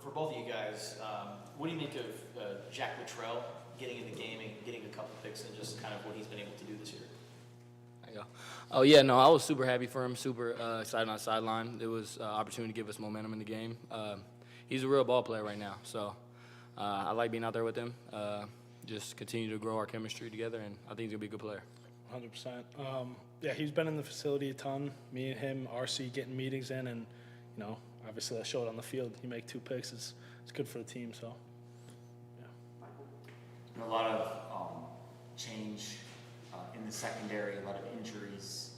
for both of you guys, what do you make of Jack Luttrell getting in the game and getting a couple picks and just kind of what he's been able to do this year? There you go. Oh, yeah, no, I was super happy for him, super excited on the sideline. It was an opportunity to give us momentum in the game. He's a real ball player right now, so I like being out there with him. Just continue to grow our chemistry together, and I think he's going to be a good player. 100%. Yeah, he's been in the facility a ton. Me and him, RC, getting meetings in, and, you know, obviously I showed on the field. You make 2 picks, it's good for the team, so, yeah. A lot of change in the secondary, a lot of injuries,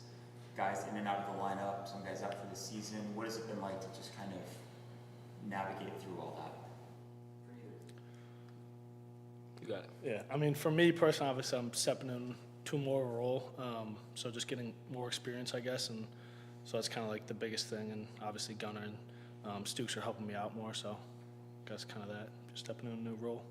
guys in and out of the lineup, some guys out for the season. What has it been like to just kind of navigate through all that? You got it. Yeah, I mean, for me personally, obviously I'm stepping into more of a role, so just getting more experience, I guess, and so that's kind of like the biggest thing, and obviously Gunnar and Stukes are helping me out more, so I guess kind of that, just stepping into a new role.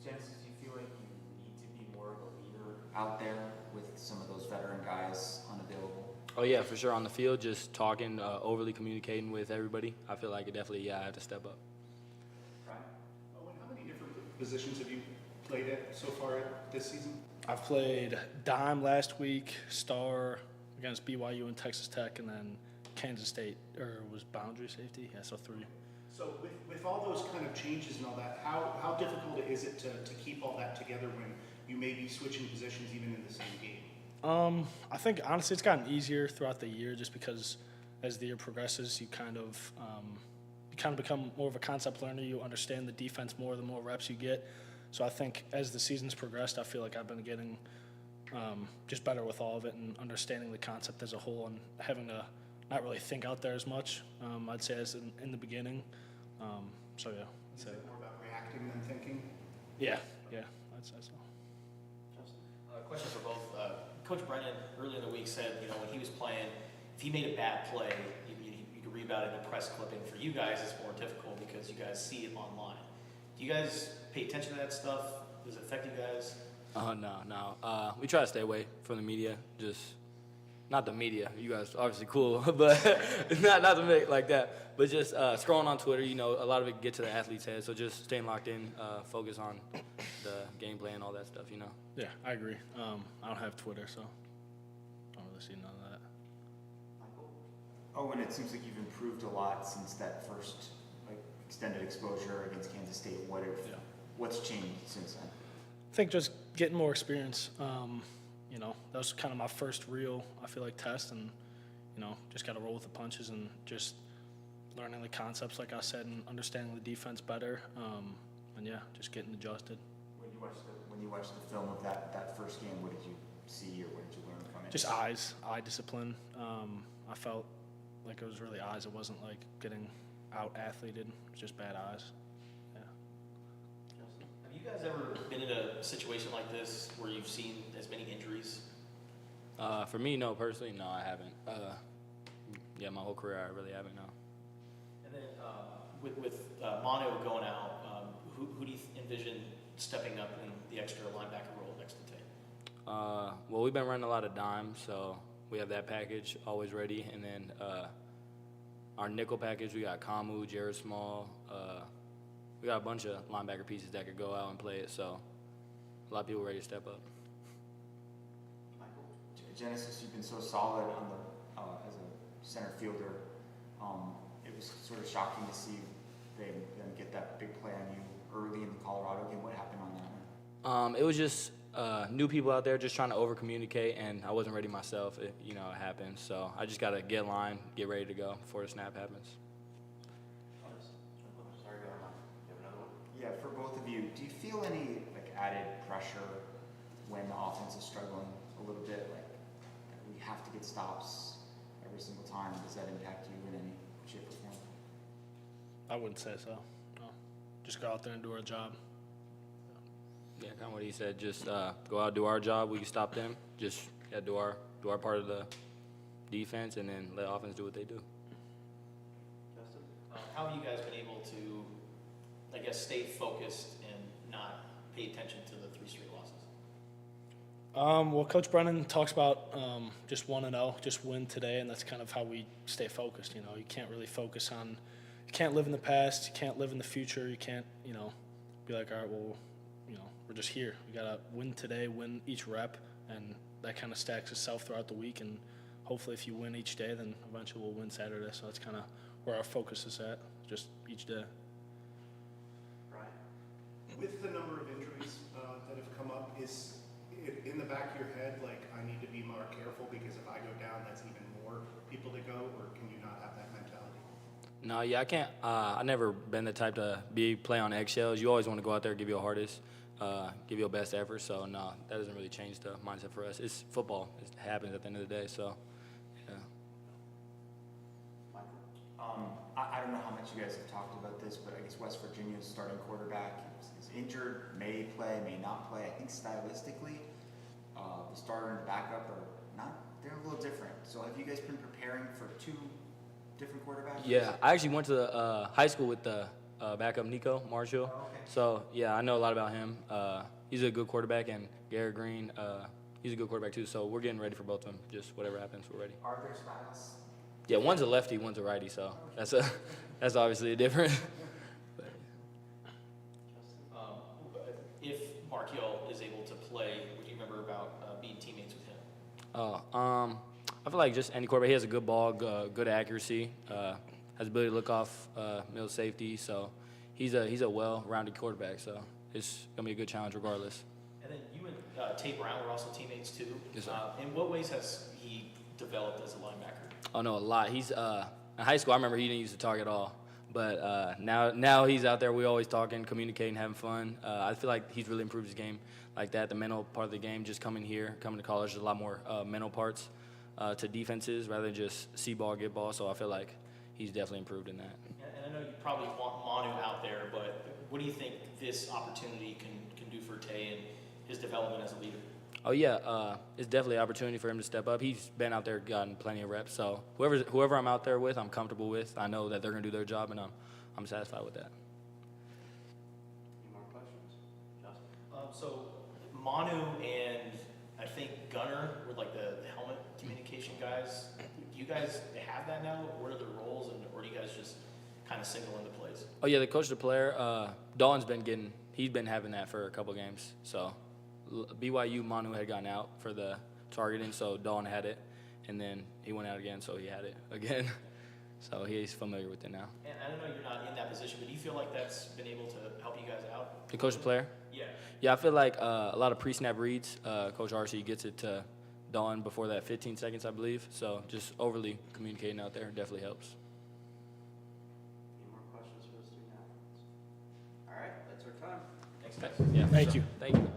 Genesis, do you feel like you need to be more of a leader out there with some of those veteran guys unavailable? Oh, yeah, for sure. On the field, just talking, overly communicating with everybody. I feel like it definitely, I have to step up. Right. Owen, how many different positions have you played at so far this season? I've played dime last week, star against BYU and Texas Tech, and then Kansas State, or was boundary safety? Yeah, so 3. So with all those kind of changes and all that, how difficult is it to keep all that together when you may be switching positions even in the same game? I think honestly it's gotten easier throughout the year just because as the year progresses you kind of become more of a concept learner. You understand the defense more the more reps you get. So I think as the season's progressed, I feel like I've been getting just better with all of it and understanding the concept as a whole and having to not really think out there as much, I'd say, as in the beginning. So, yeah. Is it more about reacting than thinking? Yeah, I'd say so. Question for both. Coach Brennan earlier in the week said, you know, when he was playing, if he made a bad play, you could rebound it in a press clipping. For you guys, it's more difficult because you guys see it online. Do you guys pay attention to that stuff? Does it affect you guys? No. We try to stay away from the media. Just not the media. You guys are obviously cool, but not to make like that. But just scrolling on Twitter, you know, a lot of it get to the athlete's head. So just staying locked in, focus on the gameplay and all that stuff, you know. Yeah, I agree. I don't have Twitter, so I don't really see none of that. Oh, and it seems like you've improved a lot since that first extended exposure against Kansas State. What's changed since then? I think just getting more experience. You know, that was kind of my first real, I feel like, test, and, you know, just got to roll with the punches and just learning the concepts, like I said, and understanding the defense better. And, yeah, just getting adjusted. When you watched the film of that first game, what did you see or what did you learn from it? Just eye discipline. I felt like it was really eyes. It wasn't like getting out-athleted. It was just bad eyes. Yeah. Have you guys ever been in a situation like this where you've seen as many injuries? For me, no, personally, no, I haven't. Yeah, my whole career, I really haven't, no. And then with Mono going out, who do you envision stepping up in the extra linebacker role next to Tate? Well, we've been running a lot of dime, so we have that package always ready. And then our nickel package, we got Kamu, Jared Small. We got a bunch of linebacker pieces that could go out and play it, so a lot of people ready to step up. Genesis, you've been so solid on the as a center fielder. It was sort of shocking to see them get that big play on you early in the Colorado game. What happened on that one? It was just new people out there just trying to over-communicate, and I wasn't ready myself. It happened. So I just got to get in line, get ready to go before the snap happens. Yeah, for both of you, do you feel any added pressure when the offense is struggling a little bit? We have to get stops every single time. Does that impact you in any shape or form? I wouldn't say so. No. Just go out there and do our job. Yeah, kind of what he said. Just go out, do our job. We can stop them. Just do our part of the defense, and then let offense do what they do. Justin, how have you guys been able to, I guess, stay focused and not pay attention to the 3 straight losses? Well, Coach Brennan talks about just 1-0, just win today, and that's kind of how we stay focused. You know, you can't really focus on you can't live in the past. You can't live in the future. You can't, be like, all right, well, we're just here. We gotta win today, win each rep, and that kind of stacks itself throughout the week. And hopefully, if you win each day, then eventually we'll win Saturday. So that's kind of where our focus is at, just each day. Brian? With the number of injuries that have come up, is it in the back of your head, like, I need to be more careful because if I go down, that's even more people to go, or can you not have that mentality? No, yeah, I can't. I never been the type to play on eggshells. You always want to go out there, give your hardest, give your best effort. So no, that doesn't really change the mindset for us. It's football. It happens at the end of the day. So, yeah. I don't know how much you guys have talked about this, but I guess West Virginia's starting quarterback is injured, may play, may not play. I think stylistically, the starter and the backup are not, they're a little different. So have you guys been preparing for two different quarterbacks? Yeah, I actually went to high school with the backup Nico Marshall. Oh, okay. So, yeah, I know a lot about him. He's a good quarterback, and Garrett Green, he's a good quarterback too. So we're getting ready for both of them. Just whatever happens, we're ready. Are there styles? Yeah, one's a lefty, one's a righty. So that's obviously a difference. If Markiel is able to play, what do you remember about being teammates with him? I feel like just any quarterback. He has a good ball, good accuracy, has ability to look off middle safety. So he's a well-rounded quarterback. So it's gonna be a good challenge regardless. And then you and Tate Brown were also teammates too. Yes, sir. In what ways has he developed as a linebacker? Oh no, a lot. He's in high school. I remember he didn't use to talk at all, but now he's out there. We always talking, communicating, having fun. I feel like he's really improved his game like that. The mental part of the game, just coming to college, there's a lot more mental parts to defenses rather than just see ball, get ball. So I feel like he's definitely improved in that. And I know you probably want Manu out there, but what do you think this opportunity can do for Tay and his development as a leader? Oh yeah, it's definitely an opportunity for him to step up. He's been out there, gotten plenty of reps. So whoever I'm out there with, I'm comfortable with. I know that they're gonna do their job, and I'm satisfied with that. Any more questions? Justin? So Manu and I think Gunner were like the helmet communication guys. Do you guys have that now? What are their roles, or do you guys just kind of single into plays? Oh yeah, the coach, the player, Dawn's he's been having that for a couple games. So BYU Manu had gotten out for the targeting, so Dawn had it, and then he went out again, so he had it again. So he's familiar with it now. And I don't know you're not in that position, but do you feel like that's been able to help you guys out? The coach, the player. Yeah. Yeah, I feel like a lot of pre-snap reads. Coach RC gets it to Dawn before that 15 seconds, I believe. So just overly communicating out there definitely helps. Any more questions for the student athletes? All right, that's our time. Thanks, guys. Yeah, for Thank sure. you. Thank you, guys.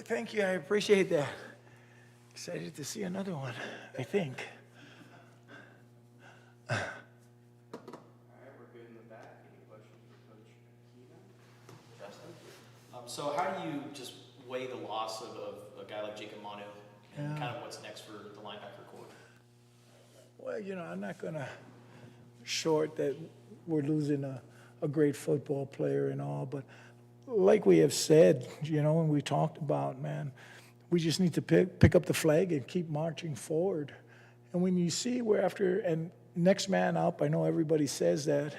thank you. I appreciate that. Excited to see another one, I think. All right, we're good in the back. Any questions for Coach Akina? Justin? So how do you just weigh the loss of a guy like Jacob Manu and Yeah. kind of what's next for the linebacker core? Well, I'm not going to short that we're losing a great football player and all, but like we have said, and we talked about, man, we just need to pick up the flag and keep marching forward. And when you see we're after, and next man up, I know everybody says that,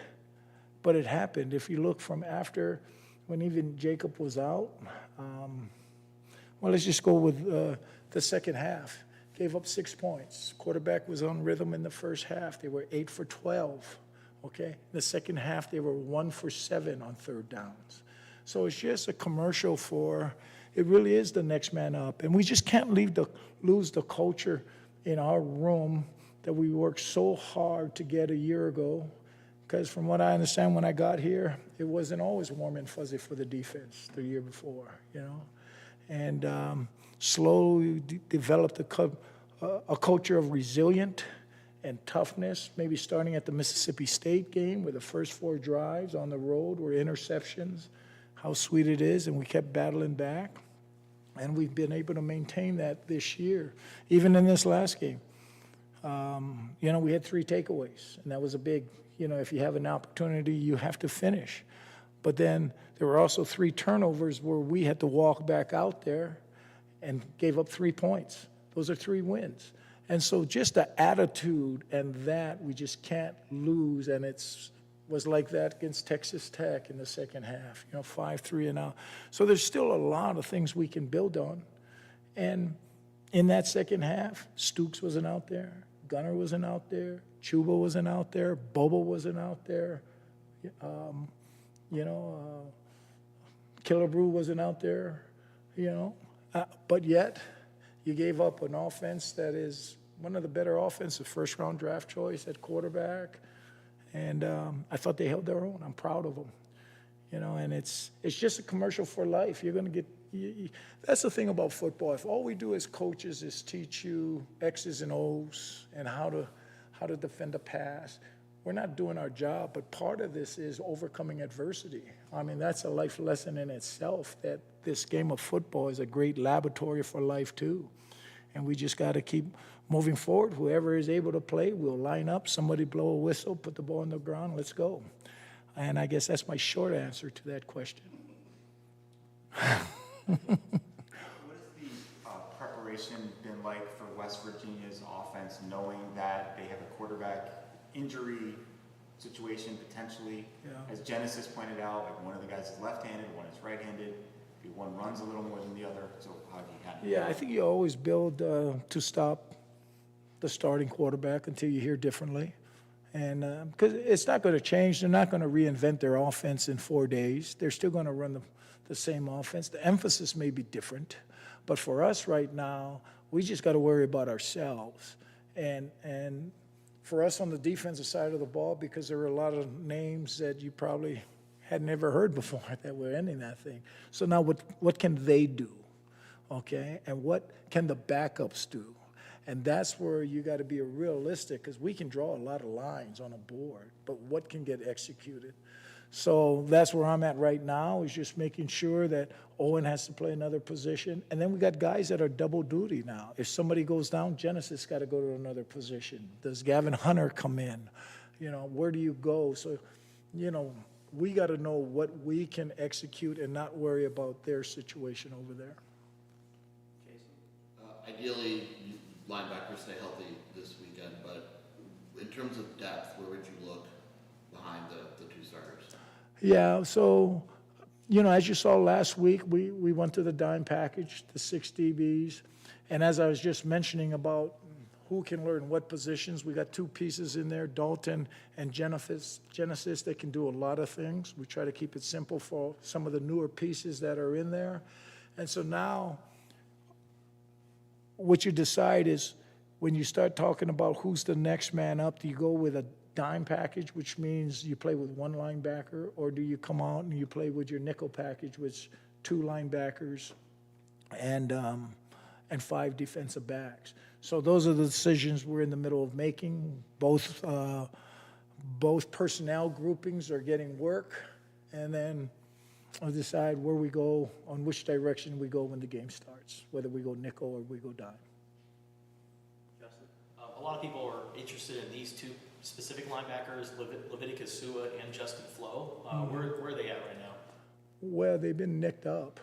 but it happened. If you look from after, when even Jacob was out, well, let's just go with the second half. Gave up 6 points. Quarterback was on rhythm in the first half. They were 8 for 12, okay? The second half, they were 1 for 7 on third downs. So it's just a commercial for, it really is the next man up. And we just can't lose the culture in our room that we worked so hard to get a year ago. Because from what I understand, when I got here, it wasn't always warm and fuzzy for the defense the year before, And slowly developed a culture of resilient and toughness, maybe starting at the Mississippi State game where the first 4 drives on the road were interceptions, how sweet it is, and we kept battling back. And we've been able to maintain that this year, even in this last game. We had 3 takeaways, and that was a big, if you have an opportunity, you have to finish. But then there were also 3 turnovers where we had to walk back out there and gave up 3 points. Those are 3 wins. And so just the attitude and that we just can't lose, and was like that against Texas Tech in the second half, 5-3 and out. So there's still a lot of things we can build on. And in that second half, Stooks wasn't out there, Gunner wasn't out there, Chuba wasn't out there, Bobo wasn't out there, Killebrew wasn't out there, but yet you gave up an offense that is one of the better offensive first-round draft choice at quarterback. And I thought they held their own. I'm proud of them, and it's just a commercial for life. You're going to get, that's the thing about football. If all we do as coaches is teach you X's and O's and how to defend a pass, we're not doing our job. But part of this is overcoming adversity. I mean, that's a life lesson in itself, that this game of football is a great laboratory for life too. And we just got to keep moving forward. Whoever is able to play, we'll line up, somebody blow a whistle, put the ball on the ground, let's go. And I guess that's my short answer to that question. What has the preparation been like for West Virginia's offense, knowing that they have a quarterback injury situation potentially? Yeah. As Genesis pointed out, like one of the guys is left-handed, one is right-handed. One runs a little more than the other, so how do you handle that? Yeah, I think you always build to stop the starting quarterback until you hear differently. And because it's not going to change. They're not going to reinvent their offense in 4 days. They're still going to run the same offense. The emphasis may be different. But for us right now, we just got to worry about ourselves. And for us on the defensive side of the ball, because there were a lot of names that you probably had never heard before that were ending that thing. So now what can they do, okay? And what can the backups do? And that's where you got to be realistic, because we can draw a lot of lines on a board, but what can get executed? So that's where I'm at right now, is just making sure that Owen has to play another position. And then we got guys that are double duty now. If somebody goes down, Genesis got to go to another position. Does Gavin Hunter come in? Where do you go? So, we got to know what we can execute and not worry about their situation over there. Jason? Ideally, linebackers stay healthy this weekend, but in terms of depth, where would you look behind the 2 starters? Yeah, so, as you saw last week, we went to the dime package, the 6 DBs. And as I was just mentioning about who can learn what positions, we got 2 pieces in there, Dalton and Genesis that can do a lot of things. We try to keep it simple for some of the newer pieces that are in there. And so now, what you decide is, when you start talking about who's the next man up, do you go with a dime package, which means you play with 1 linebacker, or do you come out and you play with your nickel package, which 2 linebackers, and 5 defensive backs. So those are the decisions we're in the middle of making. Both personnel groupings are getting work, and then we'll decide where we go, on which direction we go when the game starts, whether we go nickel or we go dime. Justin? A lot of people are interested in these two specific linebackers, Leviticus Sua and Justin Flo. Where are they at right now? Well, they've been nicked up,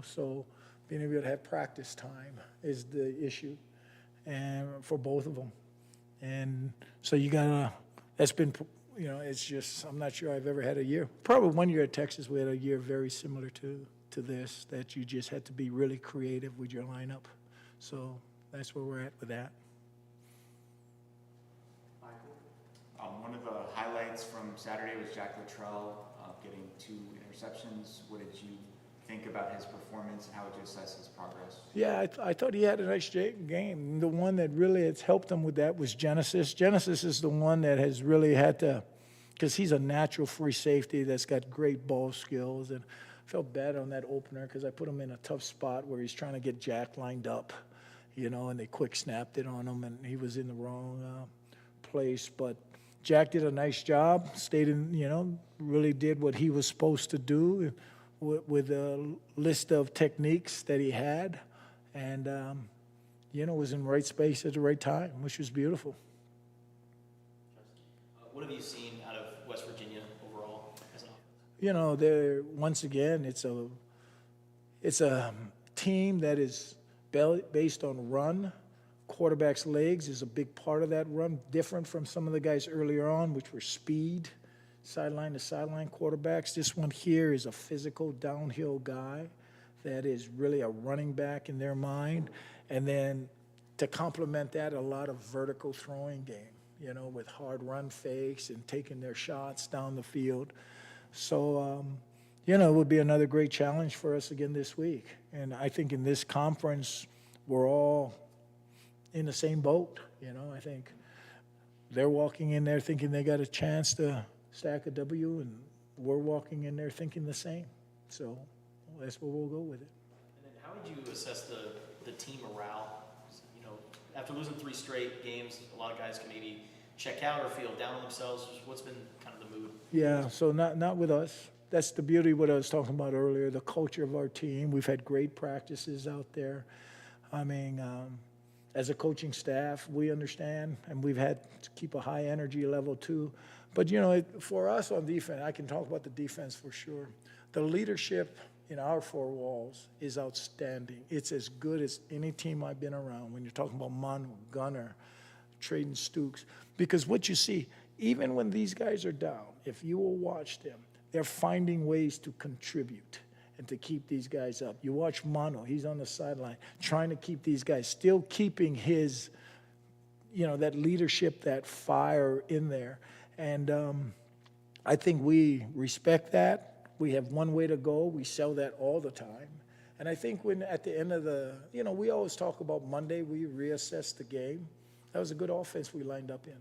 so being able to have practice time is the issue, and for both of them. And so that's been, it's just, I'm not sure I've ever had a year. Probably one year at Texas, we had a year very similar to this, that you just had to be really creative with your lineup. So that's where we're at with that. Michael? One of the highlights from Saturday was Jack Luttrell getting 2 interceptions. What did you think about his performance, and how would you assess his progress? Yeah, I thought he had a nice game. The one that really has helped him with that was Genesis. Genesis is the one that has really had to, because he's a natural free safety that's got great ball skills, and I felt bad on that opener because I put him in a tough spot where he's trying to get Jack lined up, and they quick snapped it on him, and he was in the wrong place. But Jack did a nice job, stayed in, really did what he was supposed to do with a list of techniques that he had, and, was in the right space at the right time, which was beautiful. What have you seen out of West Virginia overall as an Once again, it's a team that is based on run. Quarterback's legs is a big part of that run, different from some of the guys earlier on, which were speed, sideline to sideline quarterbacks. This one here is a physical downhill guy that is really a running back in their mind. And then to complement that, a lot of vertical throwing game, with hard run fakes and taking their shots down the field. So, it would be another great challenge for us again this week. And I think in this conference, we're all in the same boat. I think they're walking in there thinking they got a chance to stack a W, and we're walking in there thinking the same. So that's where we'll go with it. And then how would you assess the team morale? After losing 3 straight games, a lot of guys can maybe check out or feel down on themselves. What's been kind of the mood? Yeah, so not with us. That's the beauty of what I was talking about earlier, the culture of our team. We've had great practices out there. I mean, as a coaching staff, we understand, and we've had to keep a high energy level too. But, for us on defense, I can talk about the defense for sure. The leadership in our 4 walls is outstanding. It's as good as any team I've been around when you're talking about Manu, Gunner, Traden Stukes. Because what you see, even when these guys are down, if you will watch them, they're finding ways to contribute and to keep these guys up. You watch Manu, he's on the sideline, trying to keep these guys, still keeping his, that leadership, that fire in there. And I think we respect that. We have one way to go. We sell that all the time. And I think when at the end of we always talk about Monday, we reassess the game. That was a good offense we lined up in.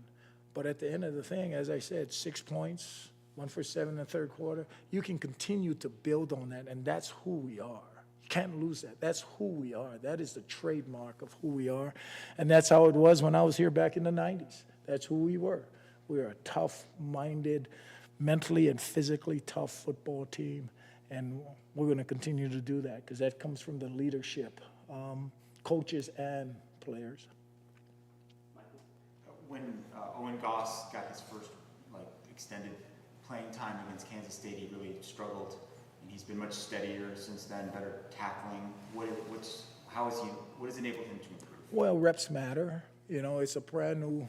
But at the end of the thing, as I said, 6 points, 1 for 7 in the third quarter. You can continue to build on that, and that's who we are. You can't lose that. That's who we are. That is the trademark of who we are. And that's how it was when I was here back in the 90s. That's who we were. We were a tough-minded, mentally and physically tough football team, and we're going to continue to do that because that comes from the leadership, coaches and players. When Owen Goss got his first extended playing time against Kansas State, he really struggled, and he's been much steadier since then, better tackling. What has enabled him to improve? Well, reps matter. It's a brand new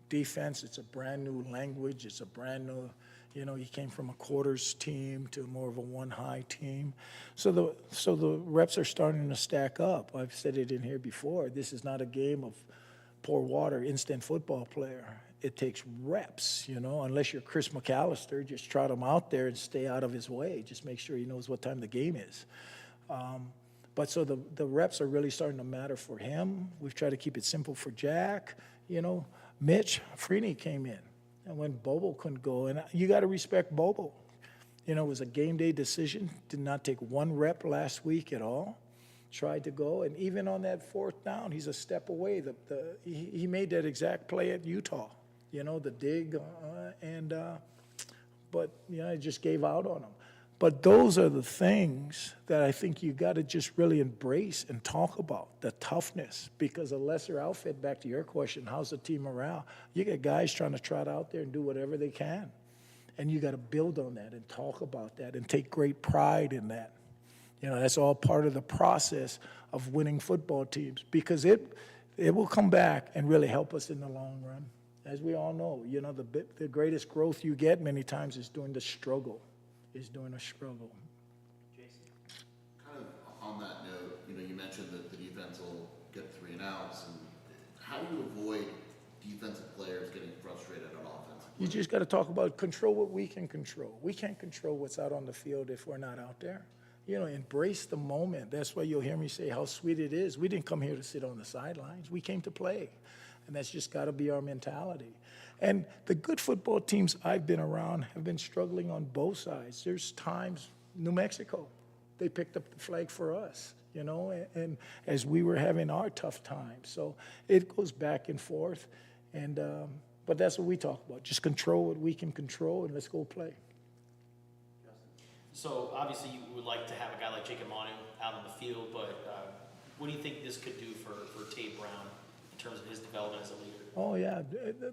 defense. It's a brand new language. It's a brand new, he came from a quarters team to more of a one-high team. So the reps are starting to stack up. I've said it in here before. This is not a game of pour water, instant football player. It takes reps, unless you're Chris McAllister, just trot him out there and stay out of his way. Just make sure he knows what time the game is. But so the reps are really starting to matter for him. We've tried to keep it simple for Jack. Mitch Freeney came in, and when Bobo couldn't go, and you got to respect Bobo. It was a game day decision. Did not take 1 rep last week at all. tried to go, and even on that fourth down, he's a step away. He made that exact play at Utah, the dig, but it just gave out on him. But those are the things that I think you got to just really embrace and talk about, the toughness, because a lesser outfit, back to your question, how's the team morale? You get guys trying to trot out there and do whatever they can, and you got to build on that and talk about that and take great pride in that. That's all part of the process of winning football teams, because it will come back and really help us in the long run. As we all know, the greatest growth you get many times is during the struggle. Jason? Kind of on that note, you mentioned that the defense will get 3 and outs, and how do you avoid defensive players getting frustrated on offense? You just got to talk about control what we can control. We can't control what's out on the field if we're not out there. Embrace the moment. That's why you'll hear me say how sweet it is. We didn't come here to sit on the sidelines. We came to play. And that's just got to be our mentality. And the good football teams I've been around have been struggling on both sides. There's times, New Mexico, they picked up the flag for us, and as we were having our tough times. So it goes back and forth. And but that's what we talk about. Just control what we can control, and let's go play. So obviously you would like to have a guy like Jacob Manu out on the field, but what do you think this could do for Tate Brown in terms of his development as a leader? Oh, yeah.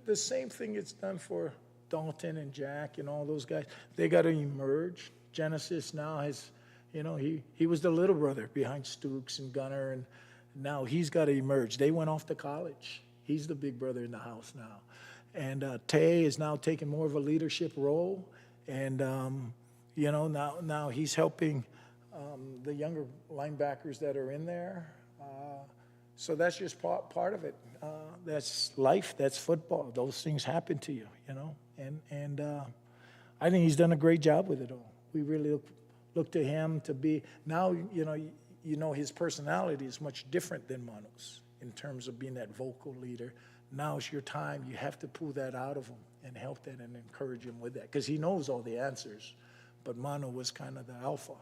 The same thing it's done for Dalton and Jack and all those guys. They got to emerge. Genesis now has, he was the little brother behind Stooks and Gunner, and now he's got to emerge. They went off to college. He's the big brother in the house now. And Tay is now taking more of a leadership role, and, now he's helping the younger linebackers that are in there. So that's just part of it. That's life. That's football. Those things happen to you, And I think he's done a great job with it all. We really look to him to be now. His personality is much different than Manu's in terms of being that vocal leader. Now it's your time. You have to pull that out of him and help that and encourage him with that, because he knows all the answers. But Manu was kind of the alpha,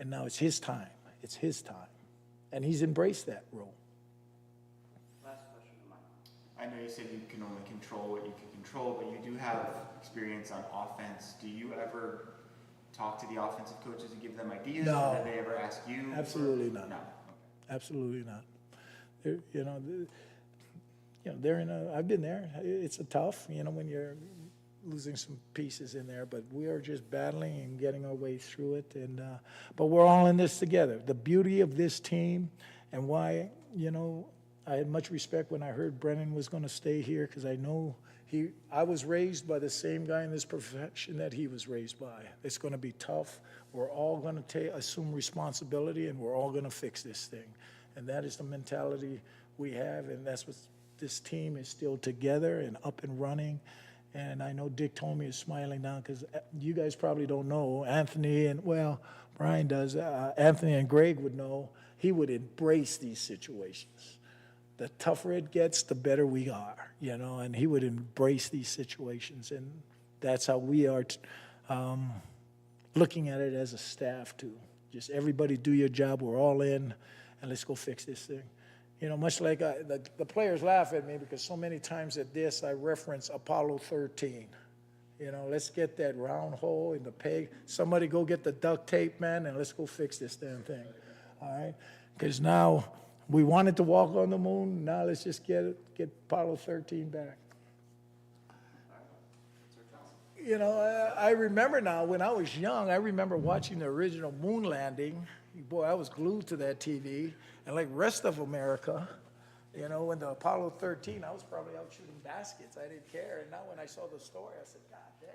And now it's his time. It's his time. And he's embraced that role. Last question to Mike. I know you said you can only control what you can control, but you do have experience on offense. Do you ever talk to the offensive coaches and give them ideas? No. Or do they ever ask you? Absolutely not. No. Absolutely not. They're in I've been there. It's a tough, when you're losing some pieces in there, but we are just battling and getting our way through it. And but we're all in this together. The beauty of this team, and why I had much respect when I heard Brennan was going to stay here, because I know I was raised by the same guy in this profession that he was raised by. It's going to be tough. We're all going to assume responsibility, and we're all going to fix this thing. And that is the mentality we have, and that's what this team is still together and up and running. And I know Dick told me is smiling now, because you guys probably don't know. Anthony and, Brian does. Anthony and Greg would know. He would embrace these situations. The tougher it gets, the better we are, and he would embrace these situations. And that's how we are looking at it as a staff, too. Just everybody do your job. We're all in, and let's go fix this thing. Much like the players laugh at me, because so many times at this I reference Apollo 13. Let's get that round hole in the peg. Somebody go get the duct tape, man, and let's go fix this damn thing. All right? Because now we wanted to walk on the moon. Now let's just get Apollo 13 back. I remember now when I was young, I remember watching the original moon landing. Boy, I was glued to that TV. And like rest of America, when the Apollo 13, I was probably out shooting baskets. I didn't care. And now when I saw the story, I said, God damn.